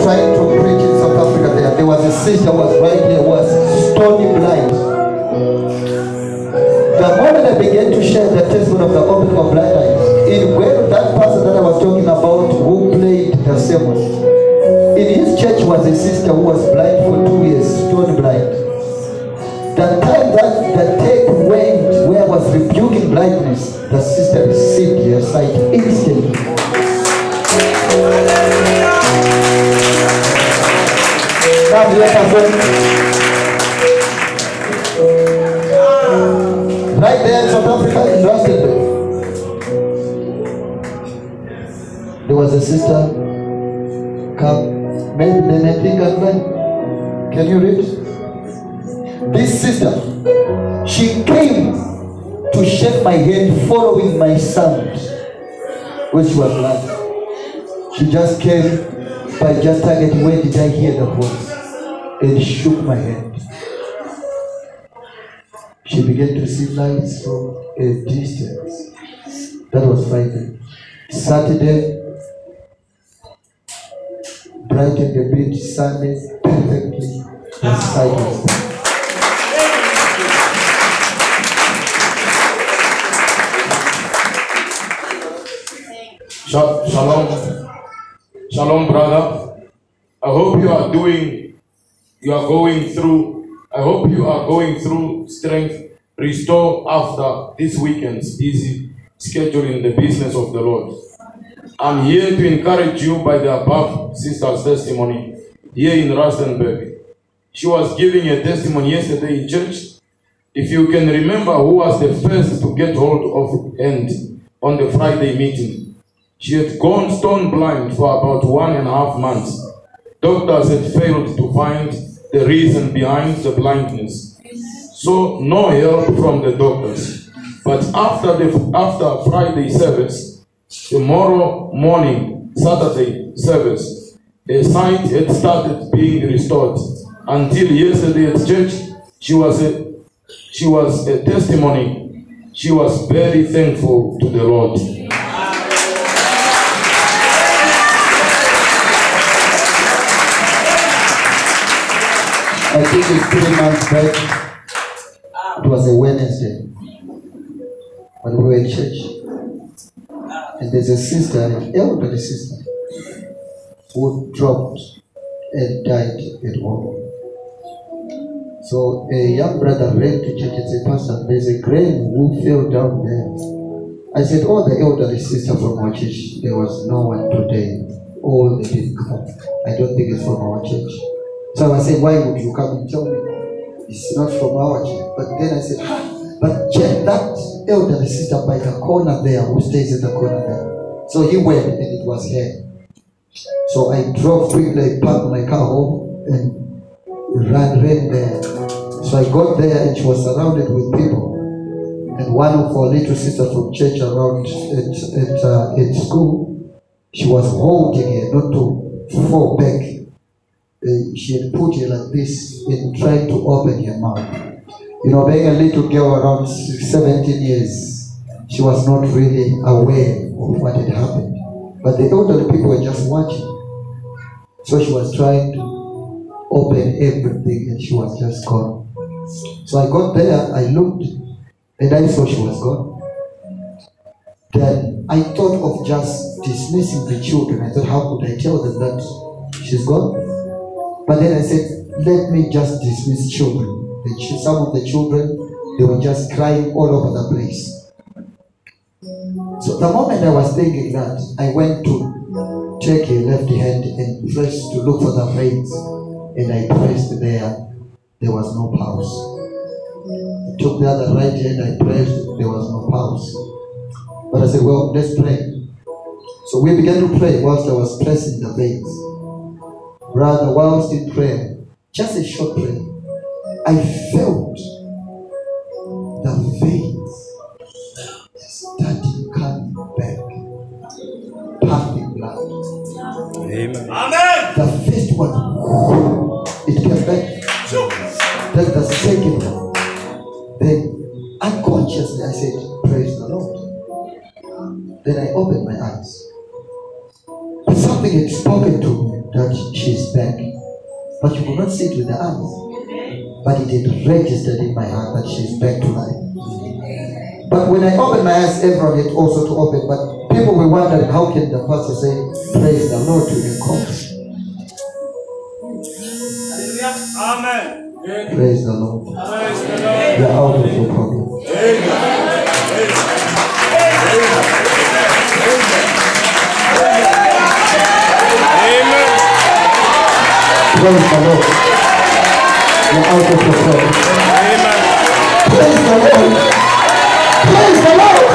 trying to preach in South Africa there was a sister who was right here, was stony blind. The moment I began to share the testimony of the opening of blind eyes, in where that person that I was talking about who played the sermon, in his church was a sister who was blind for 2 years, stone blind. The time that the tape went where I was rebuking blindness, the sister received her sight instantly. Right there in South Africa, in Rustenburg, there was a sister. Come, maybe they may think I'm blind. Can you read? This sister, she came to shake my hand following my sound, which was blind. She just came by just targeting where did I hear the voice, and shook my hand. She began to see lights from a distance. That was Friday. Saturday, bright and a bit. Sunday, perfectly. The sight was there. Shalom, brother. I hope you are going through strength, restore after this weekend's busy schedule in the business of the Lord. I'm here to encourage you by the above sister's testimony here in Rustenburg. She was giving a testimony yesterday in church. If you can remember who was the first to get hold of hand on the Friday meeting. She had gone stone blind for about 1.5 months. Doctors had failed to find the reason behind the blindness. So no help from the doctors. But after Friday service, tomorrow morning, Saturday service, the sight had started being restored. Until yesterday at church, she was a testimony. She was very thankful to the Lord. I think it's 3 months back. It was a Wednesday when we were in church, and there's a sister, an elderly sister, who dropped and died at home. So a young brother ran to church and said, "Pastor, there's a grave who fell down there." I said, "Oh, the elderly sister from our church." There was no one today. All they didn't come. I don't think it's from our church. So I said, "Why would you come and tell me? It's not from our church." But then I said, "But check that elderly sister by the corner there, who stays in the corner there." So he went, and it was her. So I drove quickly, parked my car home, and ran there. So I got there, and she was surrounded with people. And one of our little sisters from church around at school, she was holding her not to fall back. She had put her like this and tried to open her mouth. You know, being a little girl around 17 years, she was not really aware of what had happened. But the elderly people were just watching. So she was trying to open everything, and she was just gone. So I got there, I looked, and I saw she was gone. Then I thought of just dismissing the children. I thought, how could I tell them that she's gone? But then I said, let me just dismiss children. Some of the children, they were just crying all over the place. So the moment I was thinking that, I went to take her left hand and pressed to look for the veins. And I pressed there. There was no pulse. I took the other right hand, I pressed, there was no pulse. But I said, well, let's pray. So we began to pray whilst I was pressing the veins. Brother, whilst in prayer, just a short prayer, I felt the veins starting coming back, pumping blood. Amen. Amen. The first one, it came back. Then the second one. Then unconsciously I said, praise the Lord. Then I opened my eyes. Something had spoken to me that she's she's back. But you could not see it with the eyes. But it had registered in my heart that she's back to life. But when I opened my eyes, everyone had also to open. But people were wondering, how can the pastor say, praise the Lord to the court? Amen. Praise the Lord. Praise the Lord. You're out of your problem. Amen. Praise the Lord. You're out of your problem. Amen. Praise the Lord. Praise the Lord.